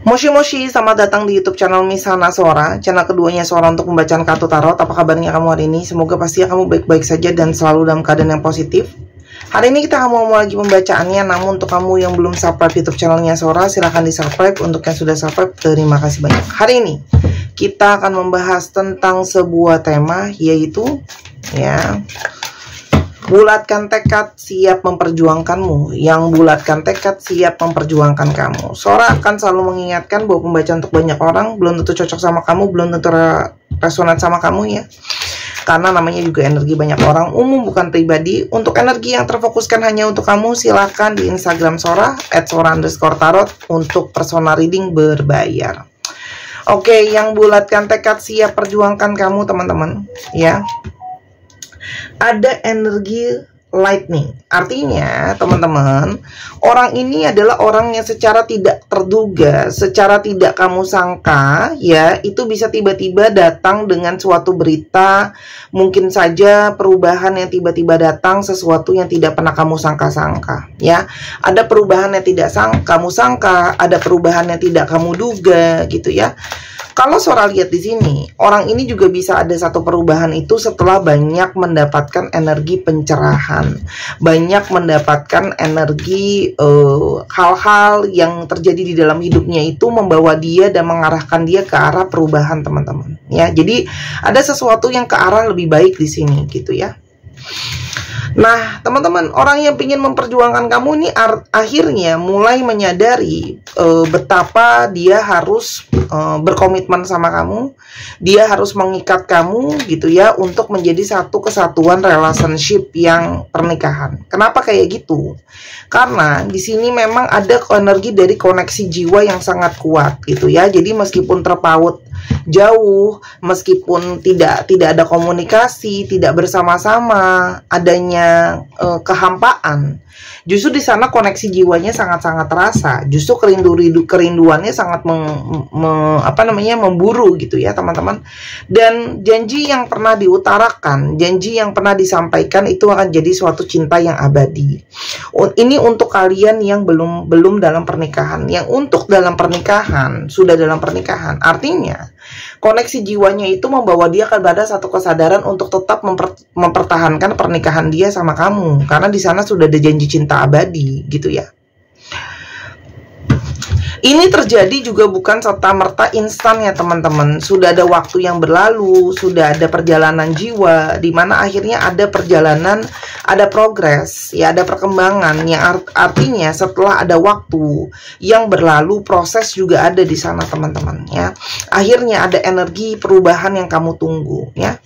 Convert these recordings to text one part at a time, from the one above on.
Moshi Moshi, selamat datang di YouTube channel Misana Sora, channel keduanya Sora untuk membacaan kartu tarot. Apa kabarnya kamu hari ini? Semoga pasti kamu baik-baik saja dan selalu dalam keadaan yang positif. Hari ini kita mau lagi pembacaannya, namun untuk kamu yang belum subscribe YouTube channelnya Sora, silahkan di subscribe. Untuk yang sudah subscribe, terima kasih banyak. Hari ini kita akan membahas tentang sebuah tema, yaitu bulatkan tekad, siap memperjuangkanmu. Yang bulatkan tekad, siap memperjuangkan kamu. Sora akan selalu mengingatkan bahwa pembacaan untuk banyak orang belum tentu cocok sama kamu, belum tentu resonat sama kamu ya. Karena namanya juga energi banyak orang, umum bukan pribadi. Untuk energi yang terfokuskan hanya untuk kamu, silahkan di Instagram Sora @sora_tarot untuk personal reading berbayar. Oke, yang bulatkan tekad, siap perjuangkan kamu teman-teman ya. Ada energi lightning. Artinya, teman-teman, orang ini adalah orang yang secara tidak terduga, secara tidak kamu sangka, ya, itu bisa tiba-tiba datang dengan suatu berita, mungkin saja perubahan yang tiba-tiba datang, sesuatu yang tidak pernah kamu sangka-sangka, ya. Ada perubahan yang tidak kamu sangka, ada perubahan yang tidak kamu duga, gitu ya. Kalau Sora lihat di sini, orang ini juga bisa ada satu perubahan itu setelah banyak mendapatkan energi pencerahan, banyak mendapatkan energi hal-hal yang terjadi di dalam hidupnya itu membawa dia dan mengarahkan dia ke arah perubahan, teman-teman. Ya, jadi ada sesuatu yang ke arah lebih baik di sini, gitu ya. Nah, teman-teman, orang yang ingin memperjuangkan kamu ini akhirnya mulai menyadari betapa dia harus berkomitmen sama kamu, dia harus mengikat kamu gitu ya untuk menjadi satu kesatuan relationship yang pernikahan. Kenapa kayak gitu? Karena di sini memang ada energi dari koneksi jiwa yang sangat kuat gitu ya. Jadi meskipun terpaut jauh, meskipun tidak ada komunikasi, tidak bersama-sama, adanya kehampaan, justru di sana koneksi jiwanya sangat-sangat terasa. Justru kerinduannya sangat memburu gitu ya, teman-teman. Dan janji yang pernah diutarakan, janji yang pernah disampaikan itu akan jadi suatu cinta yang abadi. Ini untuk kalian yang belum dalam pernikahan. Yang untuk dalam pernikahan, sudah dalam pernikahan, artinya koneksi jiwanya itu membawa dia kepada satu kesadaran untuk tetap mempertahankan pernikahan dia sama kamu, karena di sana sudah ada janji cinta abadi gitu ya. Ini terjadi juga bukan serta-merta instan ya teman-teman. Sudah ada waktu yang berlalu, sudah ada perjalanan jiwa, di mana akhirnya ada perjalanan, ada progres, ya, ada perkembangan. Yang artinya setelah ada waktu yang berlalu, proses juga ada di sana teman-teman ya. Akhirnya ada energi perubahan yang kamu tunggu ya.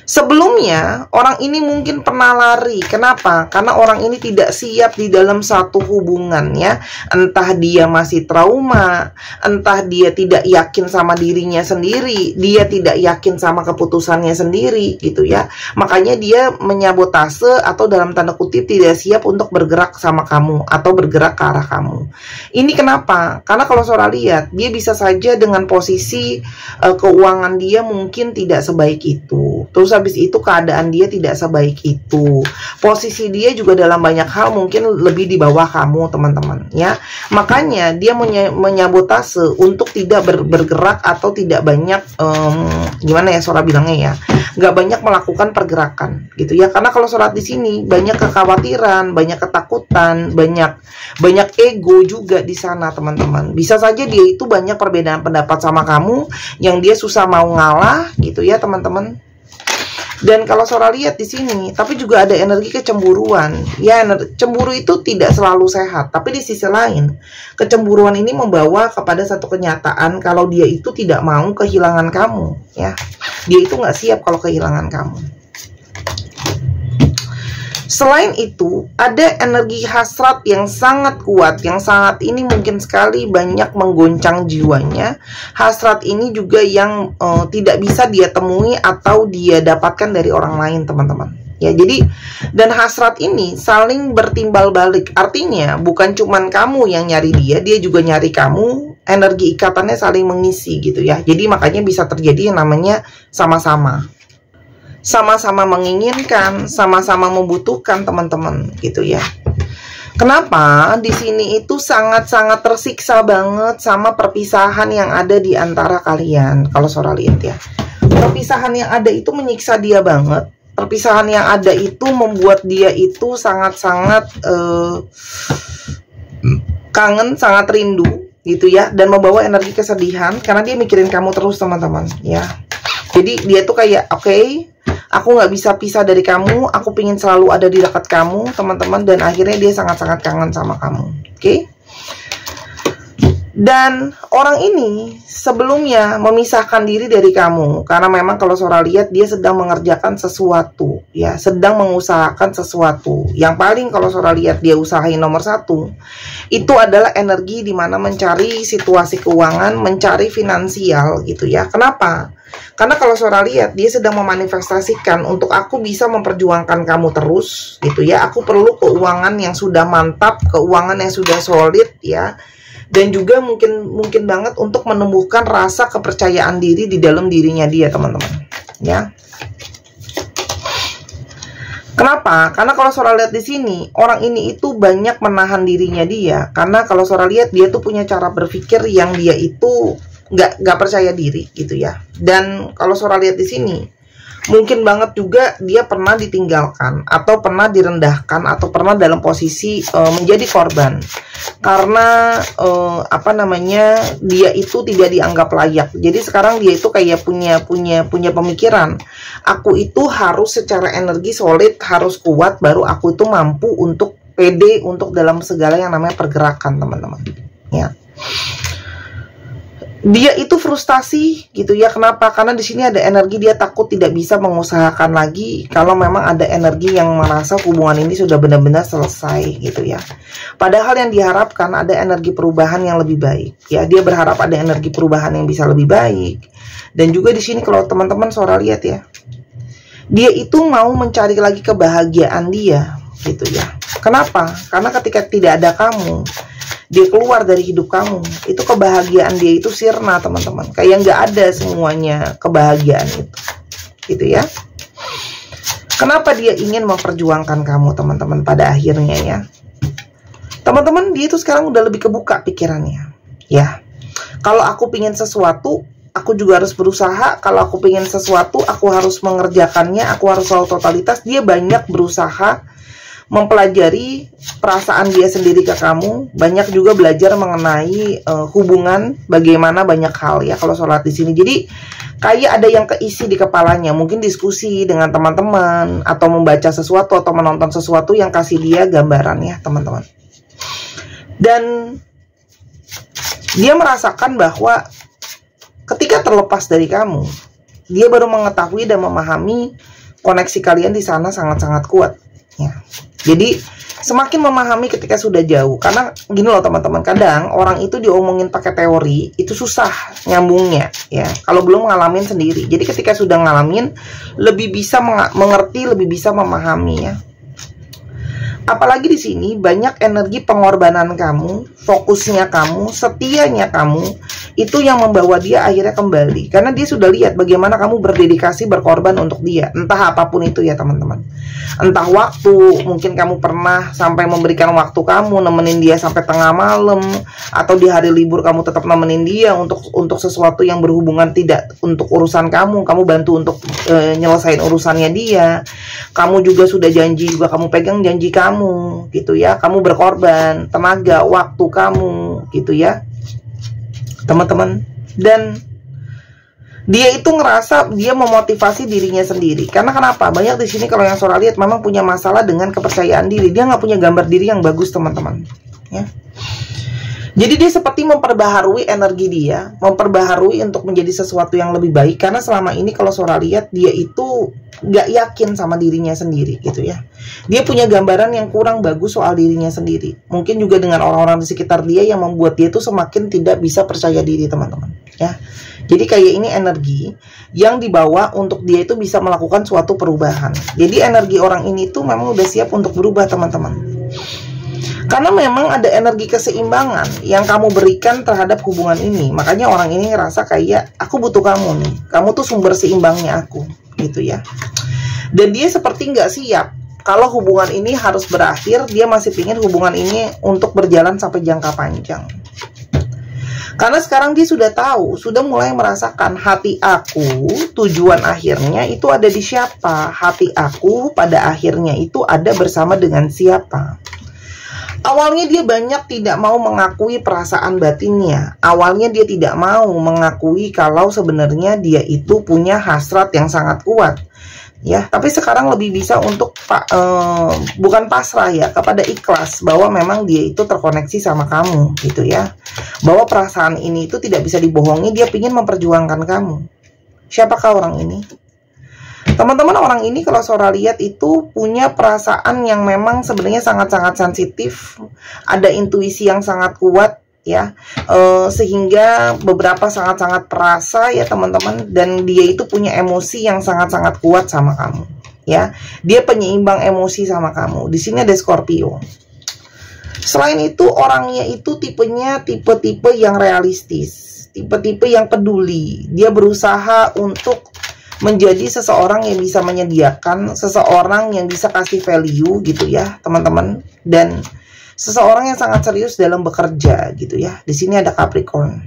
Sebelumnya, orang ini mungkin pernah lari. Kenapa? Karena orang ini tidak siap di dalam satu hubungan ya. Entah dia masih trauma, entah dia tidak yakin sama dirinya sendiri, dia tidak yakin sama keputusannya sendiri gitu ya. Makanya dia menyabotase atau dalam tanda kutip tidak siap untuk bergerak sama kamu atau bergerak ke arah kamu. Ini kenapa? Karena kalau Sora lihat, dia bisa saja dengan posisi keuangan dia mungkin tidak sebaik itu. Terus habis itu keadaan dia tidak sebaik itu. Posisi dia juga dalam banyak hal mungkin lebih di bawah kamu, teman-teman ya. Makanya dia menyabotase untuk tidak bergerak atau tidak banyak gimana ya Sora bilangnya ya, nggak banyak melakukan pergerakan gitu ya. Karena kalau Sora di sini banyak kekhawatiran, banyak ketakutan, banyak ego juga di sana, teman-teman. Bisa saja dia itu banyak perbedaan pendapat sama kamu, yang dia susah mau ngalah gitu ya, teman-teman. Dan kalau Sora lihat di sini, tapi juga ada energi kecemburuan. Ya, cemburu itu tidak selalu sehat, tapi di sisi lain, kecemburuan ini membawa kepada satu kenyataan kalau dia itu tidak mau kehilangan kamu, ya. Dia itu nggak siap kalau kehilangan kamu. Selain itu, ada energi hasrat yang sangat kuat, yang saat ini mungkin sekali banyak menggoncang jiwanya. Hasrat ini juga yang tidak bisa dia temui atau dia dapatkan dari orang lain, teman-teman. Ya, jadi dan hasrat ini saling bertimbal balik. Artinya bukan cuman kamu yang nyari dia, dia juga nyari kamu. Energi ikatannya saling mengisi gitu ya. Jadi makanya bisa terjadi yang namanya sama-sama menginginkan, sama-sama membutuhkan, teman-teman gitu ya. Kenapa? Di sini itu sangat-sangat tersiksa banget sama perpisahan yang ada di antara kalian. Kalau Sora lihat ya, perpisahan yang ada itu menyiksa dia banget. Perpisahan yang ada itu membuat dia itu sangat-sangat kangen, sangat rindu gitu ya, dan membawa energi kesedihan karena dia mikirin kamu terus teman-teman ya. Jadi dia tuh kayak oke, aku nggak bisa pisah dari kamu, aku pingin selalu ada di dekat kamu teman-teman, dan akhirnya dia sangat-sangat kangen sama kamu. Oke. Dan orang ini sebelumnya memisahkan diri dari kamu karena memang kalau Sora lihat dia sedang mengerjakan sesuatu ya, sedang mengusahakan sesuatu. Yang paling kalau Sora lihat dia usahain nomor satu itu adalah energi dimana mencari situasi keuangan, mencari finansial gitu ya. Kenapa? Karena kalau Sora lihat dia sedang memanifestasikan untuk aku bisa memperjuangkan kamu terus gitu ya. Aku perlu keuangan yang sudah mantap, keuangan yang sudah solid ya. Dan juga mungkin banget untuk menumbuhkan rasa kepercayaan diri di dalam dirinya dia teman-teman ya. Kenapa? Karena kalau Sora lihat di sini orang ini itu banyak menahan dirinya dia, karena kalau Sora lihat dia tuh punya cara berpikir yang dia itu nggak percaya diri gitu ya. Dan kalau Sora lihat di sini mungkin banget juga dia pernah ditinggalkan atau pernah direndahkan atau pernah dalam posisi menjadi korban karena dia itu tidak dianggap layak. Jadi sekarang dia itu kayak punya pemikiran, aku itu harus secara energi solid, harus kuat, baru aku itu mampu untuk pede untuk dalam segala yang namanya pergerakan teman-teman ya. Dia itu frustasi gitu ya. Kenapa? Karena di sini ada energi dia takut tidak bisa mengusahakan lagi kalau memang ada energi yang merasa hubungan ini sudah benar-benar selesai gitu ya. Padahal yang diharapkan ada energi perubahan yang lebih baik ya. Dia berharap ada energi perubahan yang bisa lebih baik. Dan juga di sini kalau teman-teman Sora lihat ya, dia itu mau mencari lagi kebahagiaan dia gitu ya. Kenapa? Karena ketika tidak ada kamu, dia keluar dari hidup kamu, itu kebahagiaan dia itu sirna teman-teman, kayak nggak ada semuanya kebahagiaan itu gitu ya. Kenapa dia ingin memperjuangkan kamu teman-teman pada akhirnya ya teman-teman? Dia itu sekarang udah lebih kebuka pikirannya ya. Kalau aku pingin sesuatu, aku juga harus berusaha. Kalau aku pingin sesuatu, aku harus mengerjakannya, aku harus selalu totalitas. Dia banyak berusaha mempelajari perasaan dia sendiri ke kamu, banyak juga belajar mengenai hubungan, bagaimana banyak hal ya kalau sholat di sini. Jadi kayak ada yang keisi di kepalanya, mungkin diskusi dengan teman-teman atau membaca sesuatu atau menonton sesuatu yang kasih dia gambaran ya teman-teman. Dan dia merasakan bahwa ketika terlepas dari kamu, dia baru mengetahui dan memahami koneksi kalian di sana sangat-sangat kuat ya. Jadi semakin memahami ketika sudah jauh. Karena gini loh teman-teman, kadang orang itu diomongin pakai teori itu susah nyambungnya ya, kalau belum ngalamin sendiri. Jadi ketika sudah ngalamin, lebih bisa mengerti, lebih bisa memahami ya. Apalagi di sini banyak energi pengorbanan kamu, fokusnya kamu, setianya kamu, itu yang membawa dia akhirnya kembali. Karena dia sudah lihat bagaimana kamu berdedikasi, berkorban untuk dia. Entah apapun itu ya teman-teman. Entah waktu, mungkin kamu pernah sampai memberikan waktu kamu, nemenin dia sampai tengah malam, atau di hari libur kamu tetap nemenin dia untuk sesuatu yang berhubungan tidak untuk urusan kamu bantu untuk nyelesain urusannya dia. Kamu juga sudah janji, juga kamu pegang janji kamu gitu ya. Kamu berkorban tenaga, waktu kamu gitu ya teman-teman. Dan dia itu ngerasa dia memotivasi dirinya sendiri. Karena kenapa? Banyak di sini kalau yang Sora lihat memang punya masalah dengan kepercayaan diri. Dia nggak punya gambar diri yang bagus teman-teman ya. Jadi dia seperti memperbaharui energi dia, memperbaharui untuk menjadi sesuatu yang lebih baik. Karena selama ini kalau Sora lihat, dia itu nggak yakin sama dirinya sendiri gitu ya. Dia punya gambaran yang kurang bagus soal dirinya sendiri. Mungkin juga dengan orang-orang di sekitar dia yang membuat dia itu semakin tidak bisa percaya diri teman-teman ya. Jadi kayak ini energi yang dibawa untuk dia itu bisa melakukan suatu perubahan. Jadi energi orang ini tuh memang udah siap untuk berubah teman-teman. Karena memang ada energi keseimbangan yang kamu berikan terhadap hubungan ini. Makanya orang ini ngerasa kayak aku butuh kamu nih. Kamu tuh sumber seimbangnya aku gitu ya. Dan dia seperti nggak siap kalau hubungan ini harus berakhir, dia masih ingin hubungan ini untuk berjalan sampai jangka panjang. Karena sekarang dia sudah tahu, sudah mulai merasakan hati aku, tujuan akhirnya itu ada di siapa. Hati aku pada akhirnya itu ada bersama dengan siapa. Awalnya dia banyak tidak mau mengakui perasaan batinnya. Awalnya dia tidak mau mengakui kalau sebenarnya dia itu punya hasrat yang sangat kuat. Ya, tapi sekarang lebih bisa untuk bukan pasrah ya, kepada ikhlas bahwa memang dia itu terkoneksi sama kamu gitu ya. Bahwa perasaan ini itu tidak bisa dibohongi, dia ingin memperjuangkan kamu. Siapakah orang ini? Teman-teman, orang ini kalau Sora lihat itu punya perasaan yang memang sebenarnya sangat-sangat sensitif, ada intuisi yang sangat kuat ya, sehingga beberapa sangat-sangat perasa ya teman-teman, dan dia itu punya emosi yang sangat-sangat kuat sama kamu ya. Dia penyeimbang emosi sama kamu. Di sini ada Scorpio. Selain itu, orangnya itu tipenya tipe-tipe yang realistis, tipe-tipe yang peduli. Dia berusaha untuk menjadi seseorang yang bisa menyediakan, seseorang yang bisa kasih value gitu ya teman-teman, dan seseorang yang sangat serius dalam bekerja gitu ya. Di sini ada Capricorn.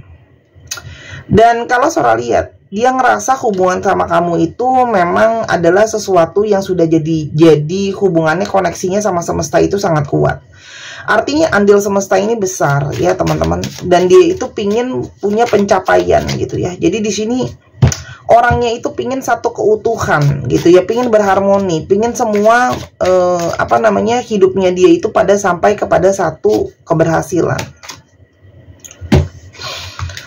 Dan kalau Sora lihat, dia ngerasa hubungan sama kamu itu memang adalah sesuatu yang sudah jadi hubungannya, koneksinya sama semesta itu sangat kuat. Artinya andil semesta ini besar ya teman-teman, dan dia itu pingin punya pencapaian gitu ya. Jadi di sini orangnya itu pingin satu keutuhan gitu ya, pingin berharmoni, pingin semua hidupnya dia itu sampai kepada satu keberhasilan.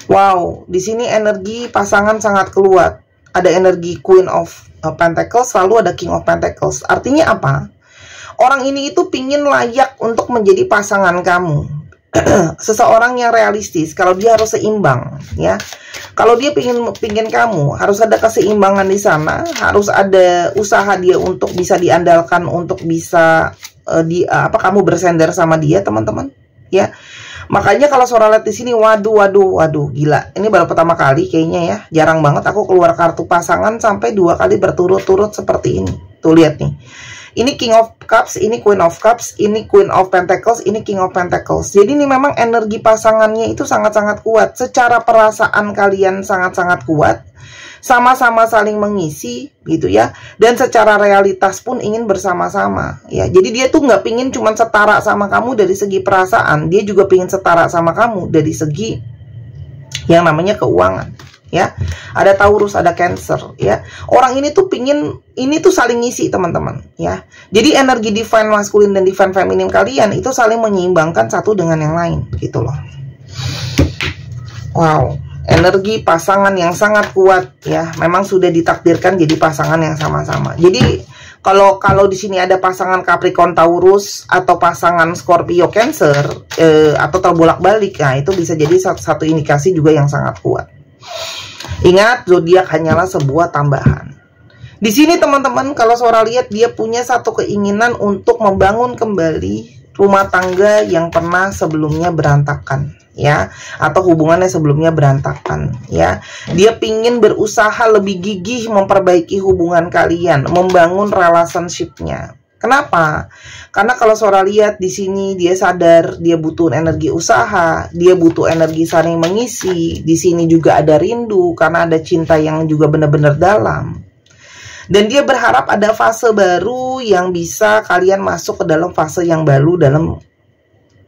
Wow, di sini energi pasangan sangat keluar. Ada energi Queen of Pentacles, lalu ada King of Pentacles. Artinya apa? Orang ini itu pingin layak untuk menjadi pasangan kamu. Seseorang yang realistis, kalau dia harus seimbang ya. Kalau dia pingin kamu, harus ada keseimbangan di sana, harus ada usaha dia untuk bisa diandalkan, untuk bisa kamu bersender sama dia teman-teman ya. Makanya kalau Sora lihat di sini, waduh gila, ini baru pertama kali kayaknya ya, jarang banget aku keluar kartu pasangan sampai 2 kali berturut-turut seperti ini. Tuh lihat nih, ini King of Cups, ini Queen of Cups, ini Queen of Pentacles, ini King of Pentacles. Jadi ini memang energi pasangannya itu sangat-sangat kuat. Secara perasaan kalian sangat-sangat kuat, sama-sama saling mengisi gitu ya. Dan secara realitas pun ingin bersama-sama ya. Jadi dia tuh nggak pingin cuma setara sama kamu dari segi perasaan, dia juga pingin setara sama kamu dari segi yang namanya keuangan ya. Ada Taurus, ada Cancer ya. Orang ini tuh pingin, ini tuh saling ngisi teman-teman ya. Jadi energi divine masculine dan divine feminine kalian itu saling menyeimbangkan satu dengan yang lain gitu loh. Wow, energi pasangan yang sangat kuat ya. Memang sudah ditakdirkan jadi pasangan yang sama-sama. Jadi kalau di sini ada pasangan Capricorn Taurus atau pasangan Scorpio Cancer atau terbolak-balik, nah itu bisa jadi satu indikasi juga yang sangat kuat. Ingat, zodiak hanyalah sebuah tambahan. Di sini teman-teman, kalau Sora lihat, dia punya satu keinginan untuk membangun kembali rumah tangga yang pernah sebelumnya berantakan ya, atau hubungannya sebelumnya berantakan ya. Dia pingin berusaha lebih gigih memperbaiki hubungan kalian, membangun relationship-nya. Kenapa? Karena kalau Sora lihat di sini, dia sadar dia butuh energi usaha, dia butuh energi saling mengisi. Di sini juga ada rindu karena ada cinta yang juga benar-benar dalam. Dan dia berharap ada fase baru yang bisa kalian masuk ke dalam fase yang baru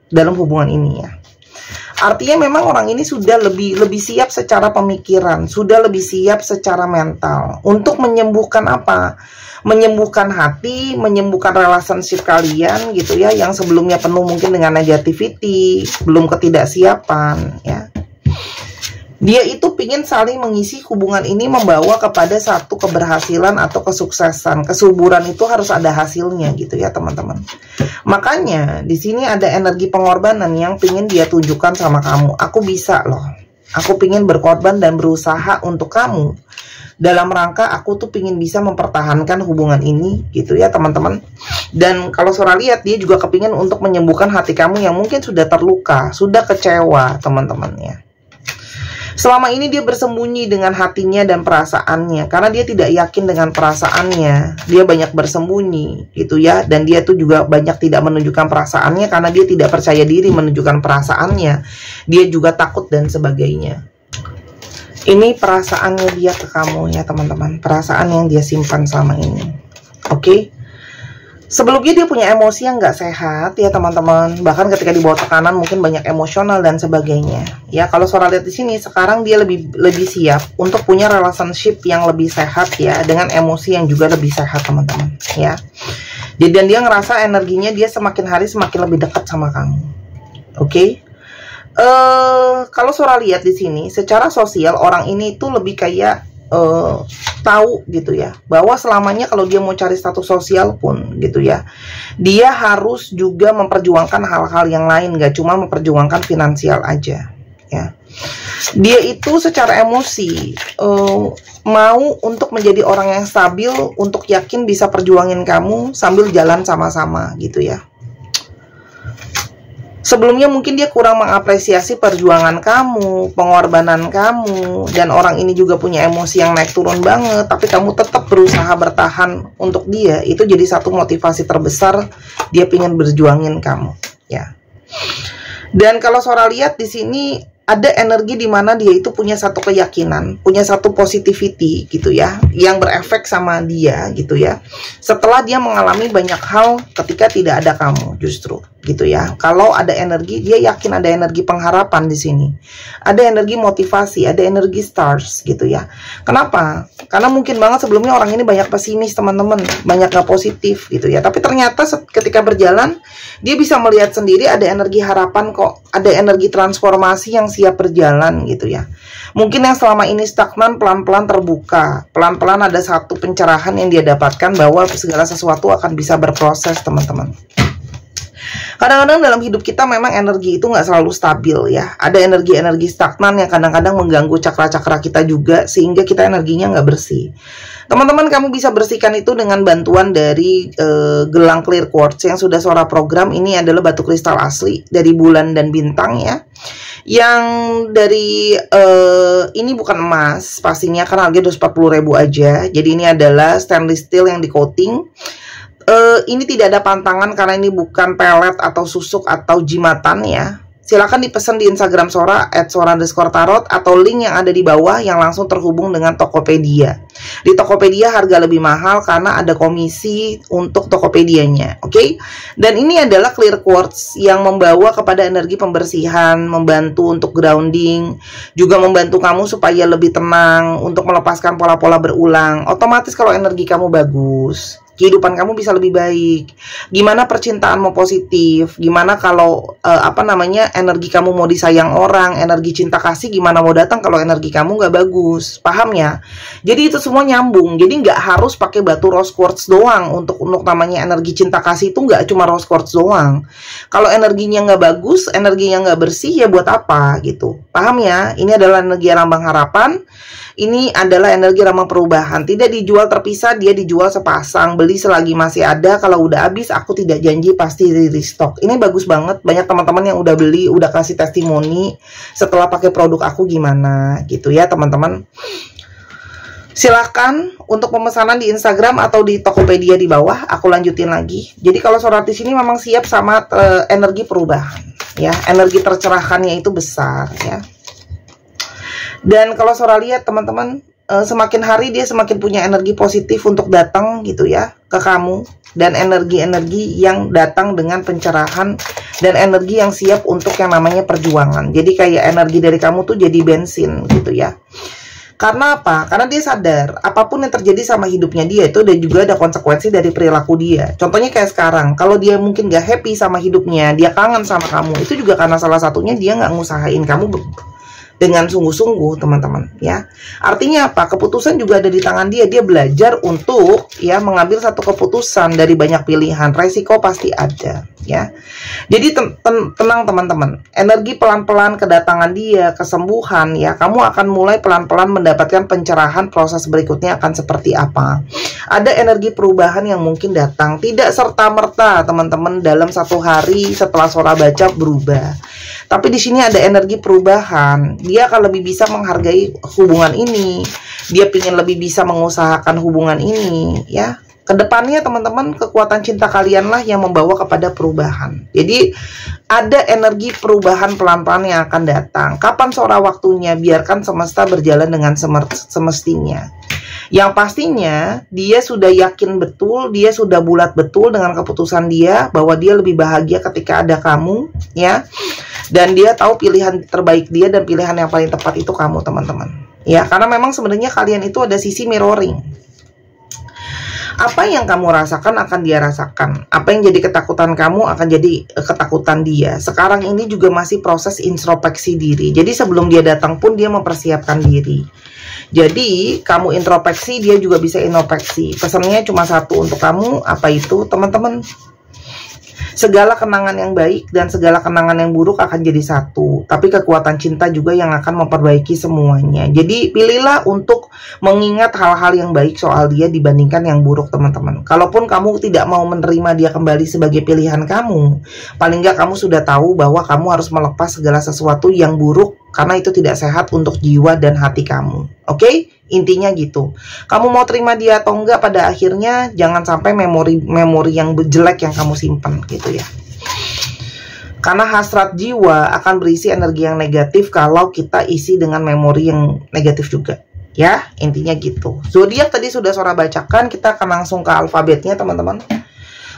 dalam hubungan ini ya. Artinya memang orang ini sudah lebih siap secara pemikiran, sudah lebih siap secara mental untuk menyembuhkan apa? Menyembuhkan hati, menyembuhkan relationship kalian gitu ya, yang sebelumnya penuh mungkin dengan negativity, belum ketidaksiapan ya. Dia itu pingin saling mengisi hubungan ini, membawa kepada satu keberhasilan atau kesuksesan. Kesuburan itu harus ada hasilnya gitu ya teman-teman. Makanya di sini ada energi pengorbanan yang pingin dia tunjukkan sama kamu. Aku bisa loh. Aku pingin berkorban dan berusaha untuk kamu. Dalam rangka aku tuh pingin bisa mempertahankan hubungan ini gitu ya teman-teman. Dan kalau Sora lihat, dia juga kepingin untuk menyembuhkan hati kamu yang mungkin sudah terluka, sudah kecewa teman-teman ya. Selama ini dia bersembunyi dengan hatinya dan perasaannya, karena dia tidak yakin dengan perasaannya. Dia banyak bersembunyi gitu ya, dan dia tuh juga banyak tidak menunjukkan perasaannya karena dia tidak percaya diri menunjukkan perasaannya. Dia juga takut dan sebagainya. Ini perasaannya dia ke kamu ya teman-teman, perasaan yang dia simpan selama ini. Oke? Sebelumnya dia punya emosi yang nggak sehat ya teman-teman. Bahkan ketika di bawah tekanan mungkin banyak emosional dan sebagainya. Ya kalau Sora lihat di sini sekarang dia lebih siap untuk punya relationship yang lebih sehat ya, dengan emosi yang juga lebih sehat teman-teman ya. Jadi dan dia ngerasa energinya dia semakin hari semakin lebih dekat sama kamu. Oke? Kalau Sora lihat di sini secara sosial orang ini itu lebih kayak tahu gitu ya, bahwa selamanya kalau dia mau cari status sosial pun gitu ya, dia harus juga memperjuangkan hal-hal yang lain, gak cuma memperjuangkan finansial aja ya. Dia itu secara emosi mau untuk menjadi orang yang stabil, untuk yakin bisa perjuangin kamu sambil jalan sama-sama gitu ya. Sebelumnya mungkin dia kurang mengapresiasi perjuangan kamu, pengorbanan kamu, dan orang ini juga punya emosi yang naik turun banget, tapi kamu tetap berusaha bertahan untuk dia. Itu jadi satu motivasi terbesar dia pengen berjuangin kamu, ya. Dan kalau Sora lihat di sini ada energi di mana dia itu punya satu keyakinan, punya satu positivity gitu ya, yang berefek sama dia gitu ya. Setelah dia mengalami banyak hal ketika tidak ada kamu justru gitu ya. Kalau ada energi, dia yakin ada energi pengharapan di sini. Ada energi motivasi, ada energi stars gitu ya. Kenapa? Karena mungkin banget sebelumnya orang ini banyak pesimis teman-teman, banyak gak positif gitu ya. Tapi ternyata ketika berjalan, dia bisa melihat sendiri ada energi harapan kok, ada energi transformasi yang siap berjalan gitu ya. Mungkin yang selama ini stagnan pelan-pelan terbuka, pelan-pelan ada satu pencerahan yang dia dapatkan bahwa segala sesuatu akan bisa berproses teman-teman. Kadang-kadang dalam hidup kita memang energi itu nggak selalu stabil ya. Ada energi-energi stagnan yang kadang-kadang mengganggu cakra-cakra kita juga, sehingga kita energinya nggak bersih. Teman-teman, kamu bisa bersihkan itu dengan bantuan dari gelang clear quartz yang sudah Sora program. Ini adalah batu kristal asli dari bulan dan bintang ya. Yang dari ini bukan emas pastinya, karena harganya 240.000 aja. Jadi ini adalah stainless steel yang di coating. Ini tidak ada pantangan karena ini bukan pelet atau susuk atau jimatan ya. Silahkan dipesan di Instagram Sora @sora_tarot atau link yang ada di bawah yang langsung terhubung dengan Tokopedia. Di Tokopedia harga lebih mahal karena ada komisi untuk Tokopedianya, oke? Dan ini adalah clear quartz yang membawa kepada energi pembersihan, membantu untuk grounding, juga membantu kamu supaya lebih tenang, untuk melepaskan pola-pola berulang. Otomatis kalau energi kamu bagus, kehidupan kamu bisa lebih baik. Gimana percintaanmu positif? Gimana kalau energi kamu mau disayang orang, energi cinta kasih gimana mau datang kalau energi kamu nggak bagus? Paham ya? Jadi itu semua nyambung. Jadi nggak harus pakai batu rose quartz doang untuk namanya energi cinta kasih. Itu nggak cuma rose quartz doang. Kalau energinya nggak bagus, energinya nggak bersih, ya buat apa gitu? Paham ya? Ini adalah energi lambang harapan. Ini adalah energi ramah perubahan. Tidak dijual terpisah, dia dijual sepasang. Beli selagi masih ada. Kalau udah habis, aku tidak janji pasti di restock. Ini bagus banget. Banyak teman-teman yang udah beli, udah kasih testimoni setelah pakai produk aku gimana gitu ya teman-teman. Silahkan untuk pemesanan di Instagram atau di Tokopedia di bawah. Aku lanjutin lagi. Jadi kalau Sora di sini memang siap sama energi perubahan ya. Energi tercerahkannya itu besar ya. Dan kalau Sora lihat teman-teman, semakin hari dia semakin punya energi positif untuk datang gitu ya ke kamu. Dan energi-energi yang datang dengan pencerahan dan energi yang siap untuk yang namanya perjuangan. Jadi kayak energi dari kamu tuh jadi bensin gitu ya. Karena apa? Karena dia sadar apapun yang terjadi sama hidupnya dia itu dan juga ada konsekuensi dari perilaku dia. Contohnya kayak sekarang, kalau dia mungkin gak happy sama hidupnya, dia kangen sama kamu, itu juga karena salah satunya dia gak ngusahain kamu dengan sungguh-sungguh teman-teman ya. Artinya apa? Keputusan juga ada di tangan dia. Dia belajar untuk ya mengambil satu keputusan dari banyak pilihan. Resiko pasti ada ya. Jadi tenang teman-teman. Energi pelan-pelan kedatangan dia, kesembuhan ya. Kamu akan mulai pelan-pelan mendapatkan pencerahan. Proses berikutnya akan seperti apa? Ada energi perubahan yang mungkin datang. Tidak serta-merta teman-teman dalam satu hari setelah Sora baca berubah. Tapi di sini ada energi perubahan Dia akan lebih bisa menghargai hubungan ini. Dia ingin lebih bisa mengusahakan hubungan ini, ya. Kedepannya teman-teman, kekuatan cinta kalianlah yang membawa kepada perubahan. Jadi ada energi perubahan pelan-pelan yang akan datang. Kapan sora waktunya? Biarkan semesta berjalan dengan semestinya. Yang pastinya dia sudah yakin betul, dia sudah bulat betul dengan keputusan dia bahwa dia lebih bahagia ketika ada kamu, ya. Dan dia tahu pilihan terbaik dia dan pilihan yang paling tepat itu kamu, teman-teman. Ya, karena memang sebenarnya kalian itu ada sisi mirroring. Apa yang kamu rasakan akan dia rasakan. Apa yang jadi ketakutan kamu akan jadi ketakutan dia. Sekarang ini juga masih proses introspeksi diri. Jadi sebelum dia datang pun dia mempersiapkan diri. Jadi kamu introspeksi, dia juga bisa introspeksi. Pesannya cuma satu untuk kamu, apa itu teman-teman? Segala kenangan yang baik dan segala kenangan yang buruk akan jadi satu. Tapi kekuatan cinta juga yang akan memperbaiki semuanya. Jadi pilihlah untuk mengingat hal-hal yang baik soal dia dibandingkan yang buruk, teman-teman. Kalaupun kamu tidak mau menerima dia kembali sebagai pilihan kamu, paling nggak kamu sudah tahu bahwa kamu harus melepas segala sesuatu yang buruk, karena itu tidak sehat untuk jiwa dan hati kamu. Oke? Intinya gitu. Kamu mau terima dia atau enggak, pada akhirnya jangan sampai memori yang jelek yang kamu simpan gitu ya. Karena hasrat jiwa akan berisi energi yang negatif kalau kita isi dengan memori yang negatif juga. Ya, intinya gitu. Zodiak tadi sudah Sora bacakan, kita akan langsung ke alfabetnya, teman-teman.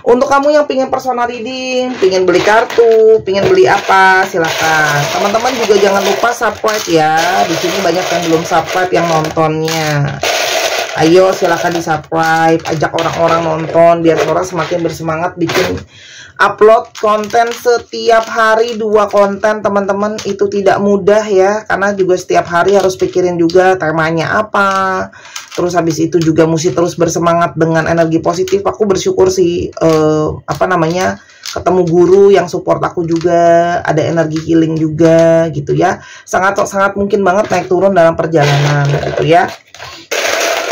Untuk kamu yang pingin personal reading, pingin beli kartu, pingin beli apa, silakan. Teman-teman juga jangan lupa subscribe ya. Di sini banyak yang belum subscribe yang nontonnya. Ayo silakan di subscribe, ajak orang-orang nonton biar Sora semakin bersemangat bikin upload konten setiap hari 2 konten, teman-teman. Itu tidak mudah ya, karena juga setiap hari harus pikirin juga temanya apa. Terus habis itu juga mesti terus bersemangat dengan energi positif. Aku bersyukur sih ketemu guru yang support aku juga, ada energi healing juga gitu ya. Sangat mungkin banget naik turun dalam perjalanan gitu ya.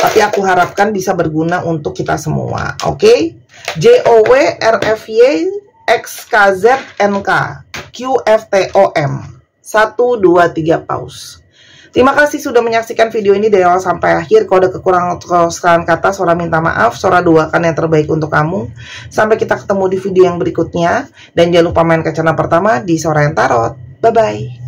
Tapi aku harapkan bisa berguna untuk kita semua. Oke? JOW RFY XKZNK QFTOM 1 2 3 pause. Terima kasih sudah menyaksikan video ini dari awal sampai akhir. Kalau ada kekurangan atau kesalahan kata, Sora minta maaf. Sora doakan yang terbaik untuk kamu. Sampai kita ketemu di video yang berikutnya. Dan jangan lupa main ke channel pertama di Sora yang Tarot. Bye-bye.